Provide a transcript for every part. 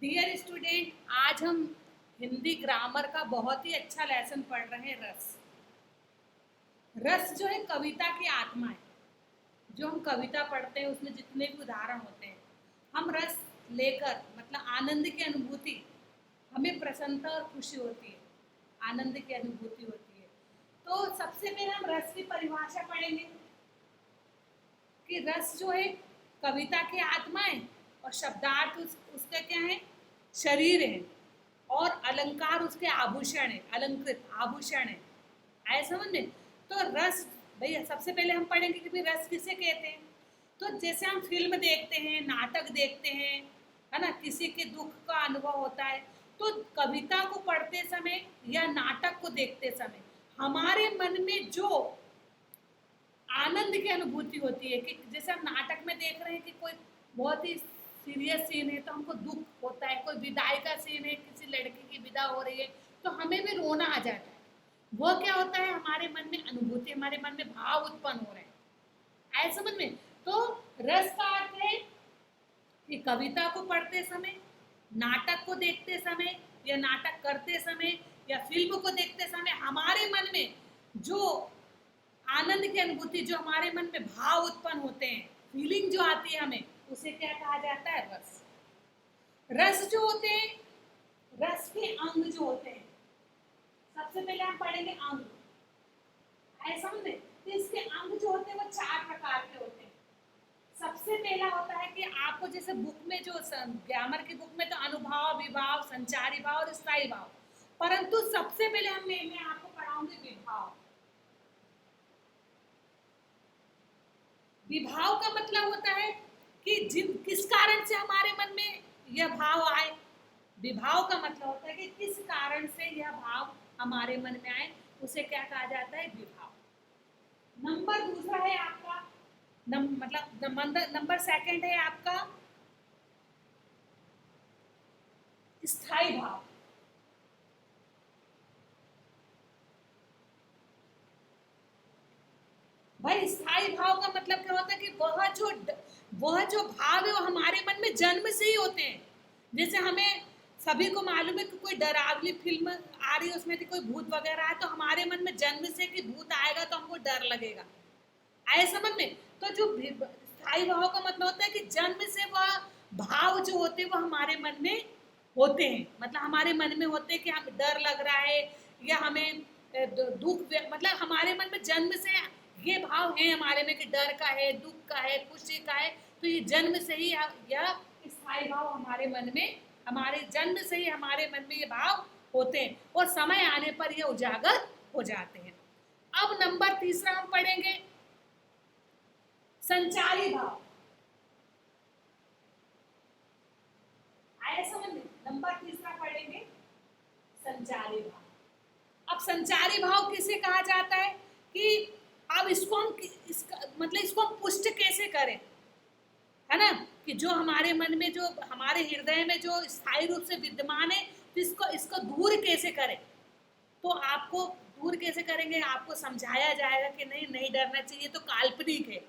Dear student, आज हम Hindi grammar का बहुत ही अच्छा लेसन पढ़ रहे हैं। रस रस जो है कविता की आत्मा है। जो हम कविता पढ़ते हैं उसमें जितने भी उदाहरण होते हैं, हम रस लेकर मतलब आनंद की अनुभूति, हमें प्रसन्नता और खुशी होती है, आनंद की अनुभूति होती है। तो सबसे पहले हम रस की परिभाषा पढ़ेंगे कि रस जो है कविता की आत्मा है और शब्दार्थ उसका क्या है, शरीर है, और अलंकार उसके आभूषण है, अलंकृत आभूषण है। आए समझ में? तो रस भैया सबसे पहले हम पढ़ेंगे कि भाई रस किसे कहते हैं। तो जैसे हम फिल्म देखते हैं, नाटक देखते हैं, है ना, किसी के दुख का अनुभव होता है, तो कविता को पढ़ते समय या नाटक को देखते समय हमारे मन में जो आनंद की अनुभूति होती है कि जैसे हम नाटक में देख रहे हैं कि कोई बहुत ही सीरियस सीन है तो हमको दुख होता है, कोई विदाई का सीन है, किसी लड़की की विदा हो रही है तो हमें भी रोना आ जाता है। वो क्या होता है, हमारे मन में अनुभूति, हमारे मन में भाव उत्पन्न हो रहे हैं। आए समझ में? तो रस का अर्थ है कि कविता को पढ़ते समय, नाटक को देखते समय या नाटक करते समय या फिल्म को देखते समय हमारे मन में जो आनंद की अनुभूति, जो हमारे मन में भाव उत्पन्न होते हैं, फीलिंग जो आती है हमें, उसे क्या कहा जाता है? रस। रस जो होते हैं, रस के अंग जो होते हैं, सबसे पहले हम पढ़ेंगे अंग। ऐसा समझे? तो इसके अंग जो होते हैं वो चार प्रकार के होते हैं। सबसे पहला होता है कि आपको जैसे बुक में जो ग्रामर की बुक में तो अनुभाव, विभाव, संचारी भाव और स्थायी भाव, परंतु सबसे पहले मैं आपको पढ़ाऊंगी विभाव। विभाव का मतलब होता है कि किस कारण से हमारे मन में यह भाव आए। विभाव का मतलब होता है कि किस कारण से यह भाव हमारे मन में आए, उसे क्या कहा जाता है? विभाव। नंबर दूसरा है आपका नंबर सेकंड है आपका स्थायी भाव। भाई स्थायी भाव का मतलब क्या होता है कि वह जो भाव है वो हमारे मन में जन्म से ही होते हैं। जैसे हमें सभी को मालूम है कि कोई डरावनी फिल्म आ रही है, उसमें भी कोई भूत वगैरह है, तो हमारे मन में जन्म से कि भूत आएगा तो हमको डर लगेगा। आए समझ में? तो जो स्थायी भाव का मतलब होता है कि जन्म से वह भाव जो होते हैं वो हमारे मन में होते हैं, मतलब हमारे मन में होते हैं कि हम डर लग रहा है या हमें दुख, मतलब हमारे मन में जन्म से ये भाव है हमारे में कि डर का है, दुख का है, खुशी का है। तो ये जन्म से ही यह स्थायी भाव हमारे मन में, हमारे जन्म से ही हमारे मन में ये भाव होते हैं और समय आने पर ये उजागर हो जाते हैं। अब नंबर तीसरा हम पढ़ेंगे संचारी भाव। आया समझ में? नंबर तीसरा पढ़ेंगे संचारी भाव। अब संचारी भाव किसे कहा जाता है कि अब इसको हम इसको हम पुष्ट कैसे करें, है ना, कि जो हमारे मन में, जो हमारे हृदय में जो स्थायी रूप से विद्यमान है, तो इसको दूर कैसे करें। तो आपको दूर कैसे करेंगे, आपको समझाया जाएगा कि नहीं नहीं डरना चाहिए, तो काल्पनिक है,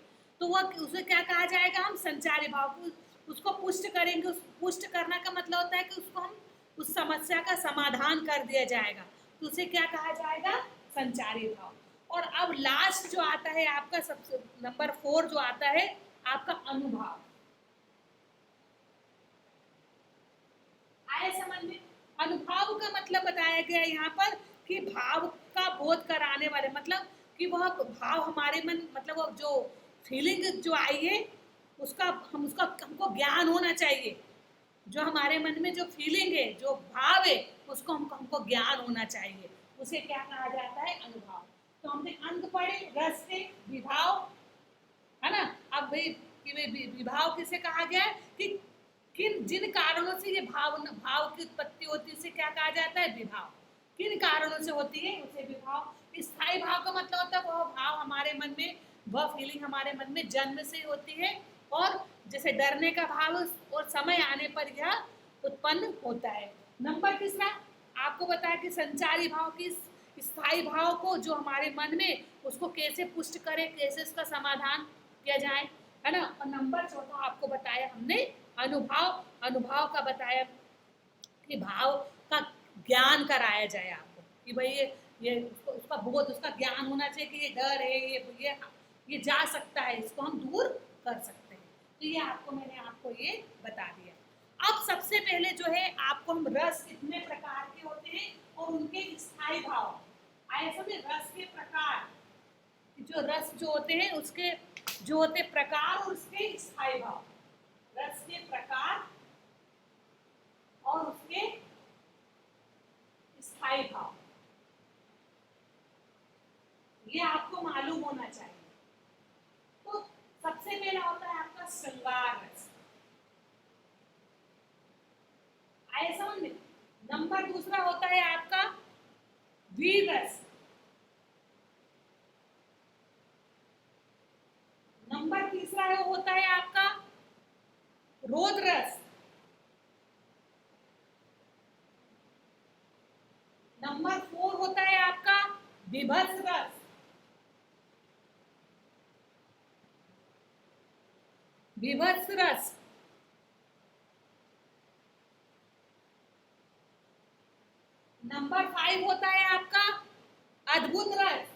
तो वह उसे क्या कहा जाएगा? हम संचारी भाव को उसको पुष्ट करेंगे। उस पुष्ट करना का मतलब होता है कि उसको हम उस समस्या का समाधान कर दिया जाएगा, तो उसे क्या कहा जाएगा? संचारी भाव। और अब लास्ट जो आता है आपका, सबसे नंबर 4 जो आता है आपका अनुभाव। आए समझ में? अनुभाव का मतलब बताया गया यहाँ पर कि भाव का बोध कराने वाले, मतलब कि वह भाव हमारे मन, मतलब वो जो फीलिंग जो आई है उसका हमको ज्ञान होना चाहिए। जो हमारे मन में जो फीलिंग है, जो भाव है, उसको हमको ज्ञान होना चाहिए। उसे क्या कहा जाता है? अनुभाव। तो हमने अंग पढ़े, रस से, विभाव, है ना। अब भाई विभाव किसे कहा गया है कि जिन कारणों से ये भाव की उत्पत्ति होती है उसे क्या कहा जाता है? विभाव। किन कारणों से होती है उसे विभाव। स्थायी भाव का मतलब होता है वह भाव हमारे मन में, वह फीलिंग हमारे मन में जन्म से होती है, और जैसे डरने का भाव और समय आने पर यह उत्पन्न होता है। नंबर तीसरा आपको बताया कि संचारी भाव की स्थायी भाव को जो हमारे मन में, उसको कैसे पुष्ट करें, कैसे उसका समाधान किया जाए, है ना। और नंबर चौथा आपको बताया हमने अनुभाव। अनुभाव का बताया कि भाव का ज्ञान कराया जाए आपको कि भाई ये उसका बोध, उसका ज्ञान होना चाहिए कि ये डर है, ये जा सकता है, इसको हम दूर कर सकते हैं। तो ये आपको मैंने आपको ये बता दिया। अब सबसे पहले जो है आपको हम रस कितने प्रकार के होते हैं और उनके स्थायी भाव, आए समझे, रस के प्रकार, जो रस जो होते हैं उसके जो होते प्रकार और उसके स्थायी भाव, रस के प्रकार और उसके स्थायी भाव, ये आपको मालूम होना चाहिए। तो सबसे पहला होता है आपका श्रृंगार रस, आए समझ में। नंबर दूसरा होता है आपका वीर रस, नंबर तीसरा है होता है आपका रोध रस, नंबर 4 होता है आपका विभत्स रस, विभत्स रस, नंबर 5 होता है आपका अद्भुत रस,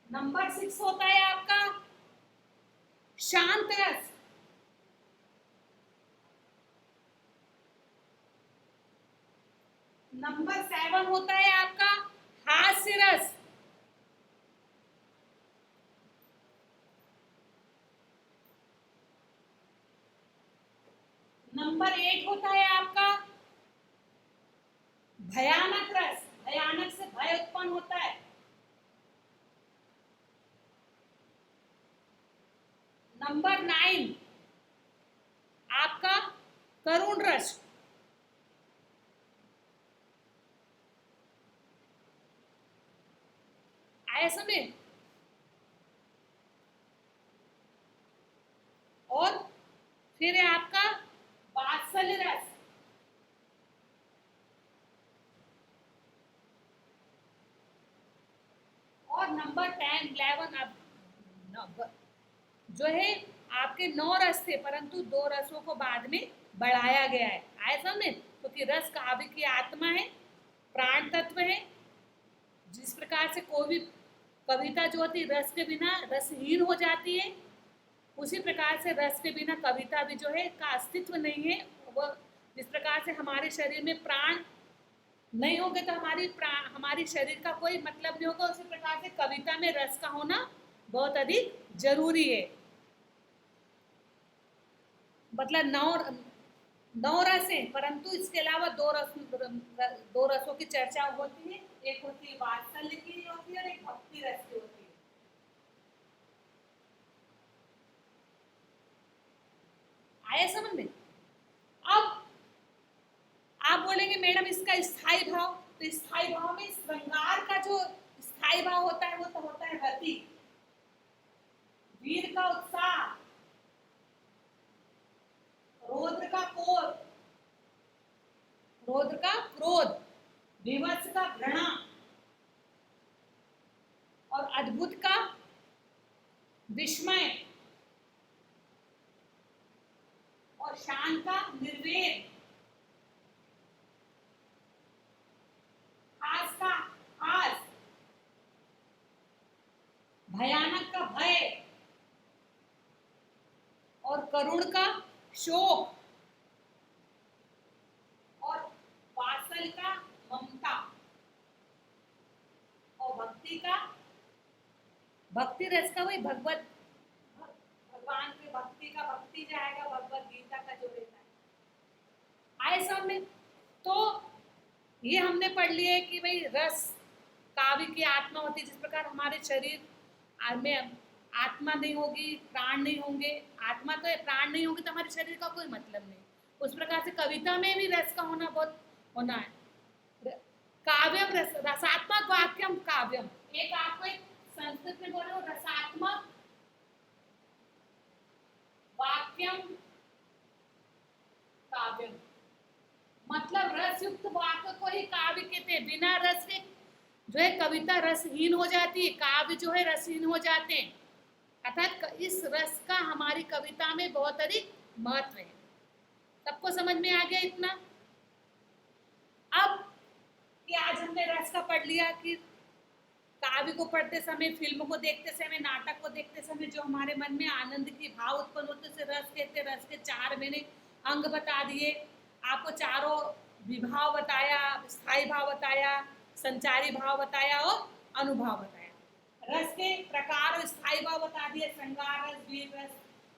नंबर 6 होता है आपका शांत रस, नंबर 7 होता है आपका हास्य रस, नंबर 8 होता है आपका भयानक रस, भयानक से भय उत्पन्न होता है, नंबर 9 आपका करुण रस, आया समझ। और फिर है आपका वात्सल्य रस, और नंबर 10 11 अब जो है आपके 9 रस थे परंतु 2 रसों को बाद में बढ़ाया गया है, आए समझ। क्योंकि रस काव्य की आत्मा है, प्राण तत्व है। जिस प्रकार से कोई भी कविता जो होती है रस के बिना रसहीन हो जाती है, उसी प्रकार से रस के बिना कविता भी जो है का अस्तित्व नहीं है। वो जिस प्रकार से हमारे शरीर में प्राण नहीं होंगे तो हमारी शरीर का कोई मतलब नहीं होगा, उसी प्रकार से कविता में रस का होना बहुत अधिक जरूरी है। मतलब 9 रस हैं परंतु इसके अलावा 2 रसों की चर्चा होती है, एक होती है वात्सल्य की होती है और एक भक्ति रस की होती है। आया समझ में। अब आप बोलेंगे मैडम इसका स्थायी भाव, तो स्थायी भाव में श्रृंगार का जो स्थायी भाव होता है वो तो होता है रति, वीर का उत्साह, रौद्र का क्रोध, विवश का घृणा और अद्भुत का विस्मय और शान का निर्वेद, हास का हास, भयानक का भय और करुण का शोक और वात्सल का ममता और भक्ति रस का वही भगवान के भक्ति का भक्ति जाएगा, भगवत गीता का जो रहता है। आए सब में तो ये हमने पढ़ लिया है कि भाई रस काव्य की आत्मा होती है। जिस प्रकार हमारे शरीर में आत्मा नहीं होगी, प्राण नहीं होंगे, आत्मा तो है, प्राण नहीं होगी तो हमारे शरीर का कोई मतलब नहीं। उस प्रकार से कविता में भी रस का होना बहुत होना है। काव्यम रसात्मक वाक्यम काव्यम, एक आपको एक संस्कृत में बोलो रसात्मक वाक्यम काव्यम, मतलब रस युक्त वाक्य को ही काव्य कहते हैं। बिना रस के जो है कविता रसहीन हो जाती है, काव्य जो है रसहीन हो जाते हैं। अर्थात इस रस का हमारी कविता में बहुत अधिक महत्व है। सबको समझ में आ गया इतना? अब कि आज हमने रस का पढ़ लिया कि काव्य को पढ़ते समय, फिल्म को देखते समय, नाटक को देखते समय जो हमारे मन में आनंद की भाव उत्पन्न होते उसे रस कहते। रस के चार मैंने अंग बता दिए आपको, चारों विभाव बताया, स्थायी भाव बताया, संचारी भाव बताया और अनुभाव बताया। रस के प्रकार और स्थायी भाव बता दिए, श्रृंगार रस, वीर रस,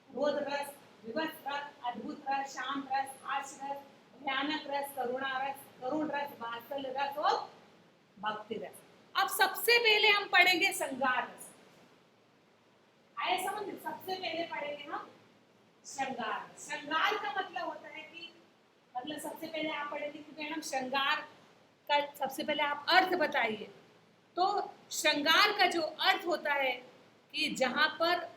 क्रोध रस, विवश रस, अद्भुत रस, शांत रस, हास्य रस, भयानक रस, करुण रस, वात्सल्य रस और भक्ति रस। अब सबसे पहले हम पढ़ेंगे श्रृंगार रस। आए समझ? सबसे पहले पढ़ेंगे हम श्रृंगार। श्रृंगार का मतलब होता है कि, मतलब सबसे पहले आप पढ़ेंगे कि मैडम श्रृंगार का सबसे पहले आप अर्थ बताइए। तो श्रृंगार का जो अर्थ होता है कि जहां पर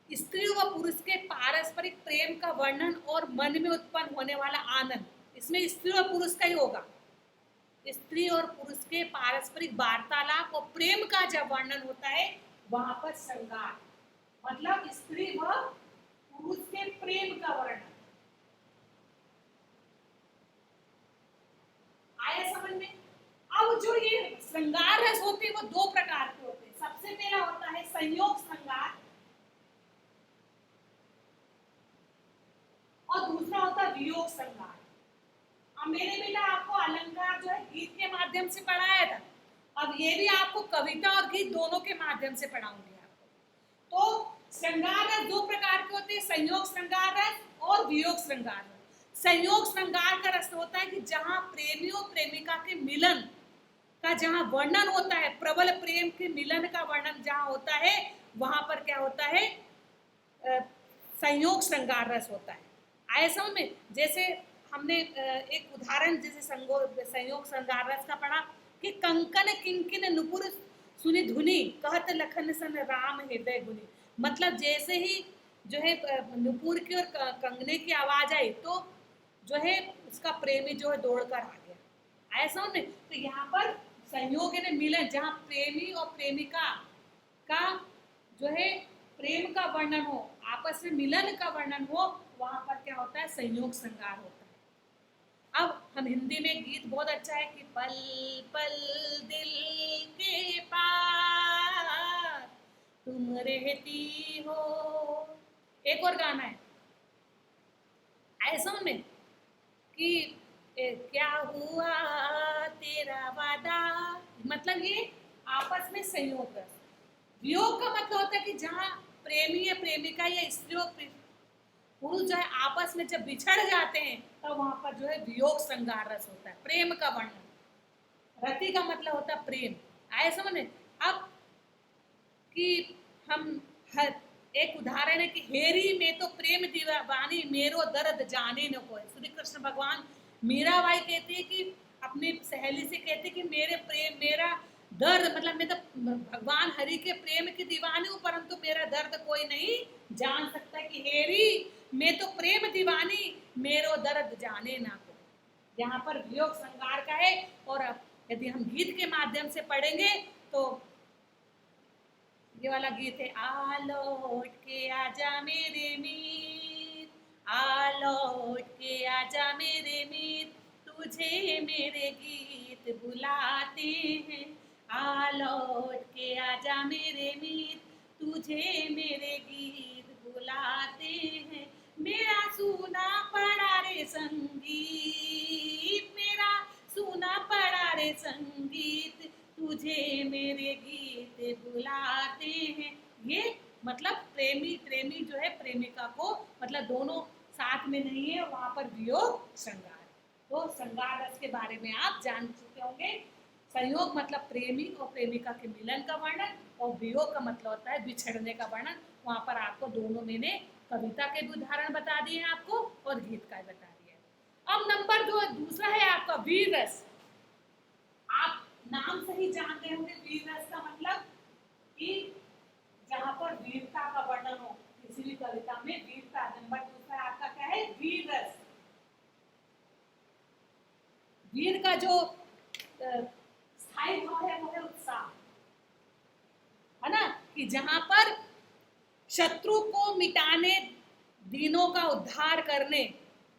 स्त्री व पुरुष के पारस्परिक प्रेम का वर्णन और मन में उत्पन्न होने वाला आनंद, इसमें स्त्री और पुरुष का ही होगा। स्त्री और पुरुष के पारस्परिक वार्तालाप और प्रेम का जब वर्णन होता है वहां पर श्रृंगार, मतलब स्त्री व पुरुष के प्रेम का वर्णन। आया समझ में? अब जो ये श्रृंगार रस होते हैं वो दो प्रकार के होते हैं। सबसे पहला होता है संयोग श्रृंगार और दूसरा होता है वियोग श्रृंगार। अब मैंने बेटा आपको अलंकार जो है गीत के माध्यम से पढ़ाया था, अब ये भी आपको कविता और गीत दोनों के माध्यम से पढ़ाऊंगी आपको। तो श्रृंगार रस दो प्रकार के होते हैं, संयोग श्रृंगार रस और वियोग श्रृंगार रस। संयोग श्रृंगार का रस होता है कि जहां प्रेमी और प्रेमिका के मिलन का जहां वर्णन होता है, प्रबल प्रेम के मिलन का वर्णन जहां होता है वहां पर क्या होता है, संयोग श्रृंगार रस होता है। आए समझ में? जैसे हमने एक उदाहरण जैसे संयोग श्रृंगार रस का पढ़ा कि कंकन किंकिन नुपुर सुनि धुनि कहत लखन सन राम हृदय गुनि। मतलब जैसे ही जो है नुपुर की और कंगने की आवाज आई तो जो है उसका प्रेमी जो है दौड़ कर आ गया। ऐसा नहीं, तो यहाँ पर संयोग ने मिलन, जहाँ प्रेमी और प्रेमिका का जो है प्रेम का वर्णन हो, आपस में मिलन का वर्णन हो, वहां पर क्या होता है, संयोग श्रृंगार होता है। अब हम हिंदी में गीत बहुत अच्छा है कि पल पल दिल के पार तुम रहती हो। एक और गाना है ऐसा में कि क्या हुआ तेरा वादा, मतलब ये आपस में संयोग रस। वियोग का मतलब होता है कि जहाँ प्रेमी या प्रेमिका या स्त्री और पुरुष जो है आपस में जब बिछड़ जाते हैं तो वहां पर जो है वियोग श्रृंगार रस होता है, प्रेम का वर्णन। रति का मतलब होता है प्रेम। आए समझ में? अब कि हम हर एक उदाहरण है कि हेरी में तो प्रेम दीवानी मेरो दर्द जाने न कोई। श्री कृष्ण भगवान मीराबाई कहती है कि अपनी सहेली से कहती है कि मेरे प्रेम, मेरा दर्द, मतलब मैं तो भगवान हरि के प्रेम की दीवानी हूँ परंतु मेरा दर्द कोई नहीं जान सकता। कि हेरी मैं तो प्रेम दीवानी मेरो दर्द जाने ना कोई। यहाँ पर वियोग श्रृंगार का है। और अब यदि हम गीत के माध्यम से पढ़ेंगे तो ये वाला गीत है, आ लौट के आजा मेरे मीत, आ लौट के आजा मेरे मीत, तुझे मेरे गीत बुलाते हैं। आ लौट के आजा मेरे मीत, तुझे मेरे गीत बुलाते हैं। मेरा सुना पड़ा रे संगीत, मेरा सुना पड़ा रे संगीत, तुझे मेरे गीत बुलाते हैं। ये मतलब प्रेमी जो है प्रेमिका को, मतलब दोनों साथ में नहीं है, वहां पर वियोग श्रृंगार। तो श्रृंगार रस के बारे में आप जान चुके होंगे। संयोग मतलब प्रेमी और प्रेमिका के मिलन का वर्णन, और वियोग का मतलब होता है बिछड़ने का वर्णन। वहां पर आपको दोनों मैंने कविता के भी उदाहरण बता दिए हैं आपको और गीत का बता दिया। अब नंबर दो दूसरा है आपका वीर रस। आप नाम से ही जान रहे होंगे वीर रस का मतलब कि जहां पर वीरता का वर्णन हो, किसी भी कविता में वीरता। नंबर दूसरा आपका क्या है, वीर रस। वीर का जो स्थायी भाव है वो है उत्साह, है ना, कि जहां पर शत्रु को मिटाने, दीनों का उद्धार करने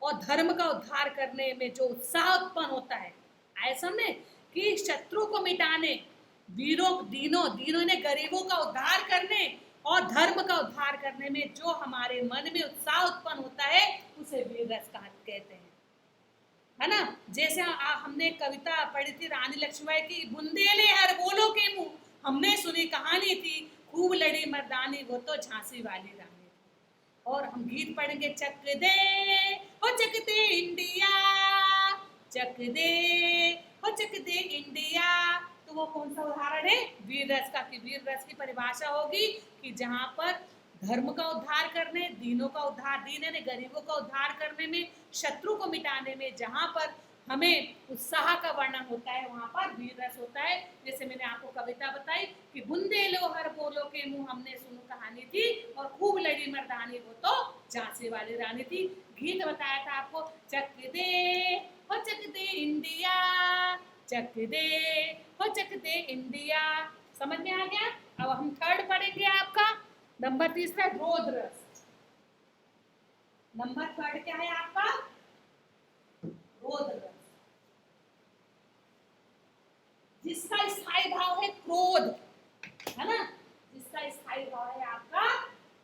और धर्म का उद्धार करने में जो उत्साह उत्पन्न होता है, ऐसा में कि शत्रु को मिटाने, दीनों ने गरीबों का उद्धार करने और धर्म का उद्धार करने में जो हमारे मन में उत्साह उत्पन्न होता है, उसे वीर रस कहते हैं, है ना। जैसे हमने कविता पढ़ी थी रानी लक्ष्मीबाई की, बुंदेले हर बोलो के मुंह, हमने सुनी कहानी थी, खूब लड़ी मर्दानी, वो तो झांसी वाली रानी। और हम गीत पढ़ेंगे, चक दे हो चक दे इंडिया, चक दे हो चक दे इंडिया, तो वो कौन सा उदाहरण है, वीर रस का। कि वीर रस की परिभाषा होगी कि जहां पर धर्म का उद्धार करने, दीनों का उद्धार, दीन ने गरीबों का उद्धार करने में, शत्रु को मिटाने में जहां पर हमें उत्साह का वर्णन होता है, वहां पर वीर रस होता है। जैसे मैंने आपको कविता बताई कि बुंदेलो हर बोलो के मुंह, हमने सुनो कहानी थी, और खूब लड़ी मर्दानी, वो तो झांसी वाली रानी थी। गीत बताया था आपको, चक दे हो चक दे इंडिया, चक दे हो चक दे इंडिया। समझ में आ गया। अब हम थर्ड पढ़ेंगे, आपका नंबर तीसरा रोध रस। नंबर थर्ड क्या है आपका, रोध रस, जिसका स्थायी भाव है क्रोध, है ना, जिसका स्थायी भाव है आपका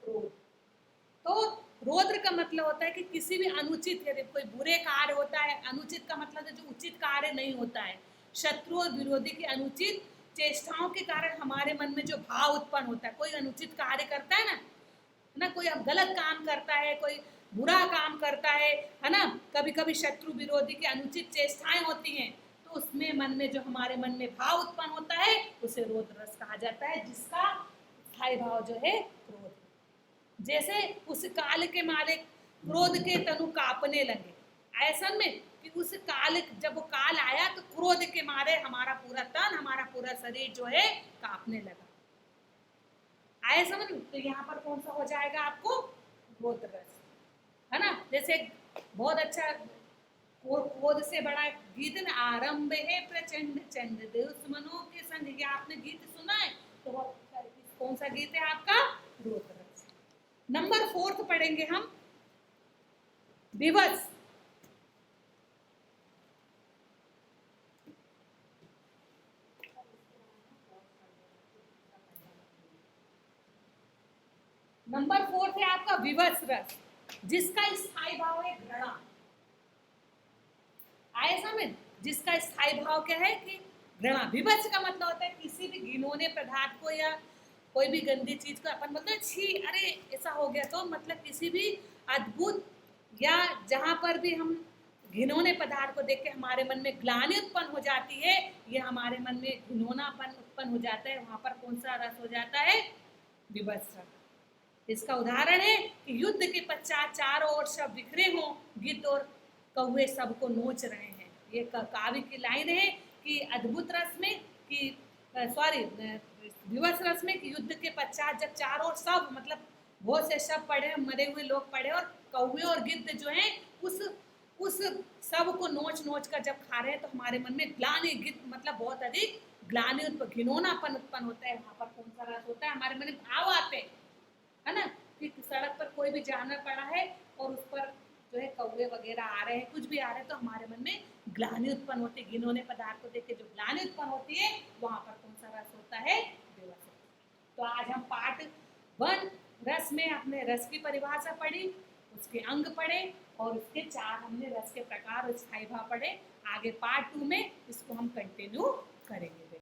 क्रोध। तो रौद्र का मतलब होता है कि किसी भी अनुचित, यदि कोई बुरे कार्य होता है, अनुचित का मतलब है जो उचित कार्य नहीं होता है, शत्रु और विरोधी की अनुचित चेष्टाओं के कारण हमारे मन में जो भाव उत्पन्न होता है, कोई अनुचित कार्य करता है ना, कोई गलत काम करता है, कोई बुरा काम करता है ना, कभी कभी शत्रु विरोधी की अनुचित चेष्टाएं होती हैं, तो उसमें मन में जो हमारे मन में भाव उत्पन्न होता है, उसे रौद्र रस कहा जाता है, जिसका स्थायी भाव जो है क्रोध। जैसे उस काल के मालिक क्रोध के तनु कांपने लगे, ऐसा में कि उस काल, जब वो काल आया तो क्रोध के मारे हमारा पूरा तन, हमारा पूरा शरीर जो है कांपने लगा। आए समझ। तो यहाँ पर कौन सा हो जाएगा आपको, क्रोध रस, है ना। जैसे बहुत अच्छा क्रोध से बड़ा गीत ना, आरंभ है प्रचंड चंड दुश्मनों के संग, ये आपने गीत सुना है, तो कौन सा गीत है आपका, क्रोध रस। नंबर फोर्थ पढ़ेंगे हम, विवश। नंबर फोर्थ है आपका विवश रस, जिसका स्थायी भाव है घृणा। आए समझ। जिसका स्थायी भाव क्या है कि घृणा। विवश का मतलब होता है किसी भी घिनौने पदार्थ को या कोई भी गंदी चीज को अपन बोलते हैं छी, अरे ऐसा हो गया, तो मतलब किसी भी अद्भुत या जहां पर भी हम घिनौने पदार्थ को देख के हमारे मन में ग्लानि उत्पन्न हो जाती है, ये हमारे मन में घिनौनापन उत्पन्न हो जाता है, वहां पर कौन सा रस हो जाता है, विवश रस। इसका उदाहरण है कि युद्ध के पश्चात चारों ओर सब बिखरे हों, गिद्ध और कौवे सबको नोच रहे हैं। ये काव्य की लाइन है कि अद्भुत रस में कि विवश रस में कि युद्ध के पश्चात जब चारों ओर सब, मतलब बहुत से सब पड़े, मरे हुए लोग पड़े, और कौवे और गिद्ध जो हैं उस सब को नोच नोच कर जब खा रहे हैं, तो हमारे मन में ग्लानि, गिद्ध मतलब बहुत अधिक ग्लानि, घिनौनापन उत्पन्न होता है। वहां पर कौन सा रस होता है, हमारे मन में भाव आते हैं, है ना, कि सड़क पर कोई भी जानवर पड़ा है और उस पर जो है कौवे वगैरह आ रहे हैं, कुछ भी आ रहे हैं, तो हमारे मन में ग्लानि उत्पन्न होती है। घिनौने पदार्थ को देख के जो ग्लानि उत्पन्न होती है, वहां पर कौन सा रस होता है, विवश। तो आज हम पार्ट 1 रस में अपने रस की परिभाषा पढ़ी, उसके अंग पढ़े, और उसके 4 हमने रस के प्रकार और स्थायी भाव पढ़े। आगे पार्ट 2 में इसको हम कंटिन्यू करेंगे।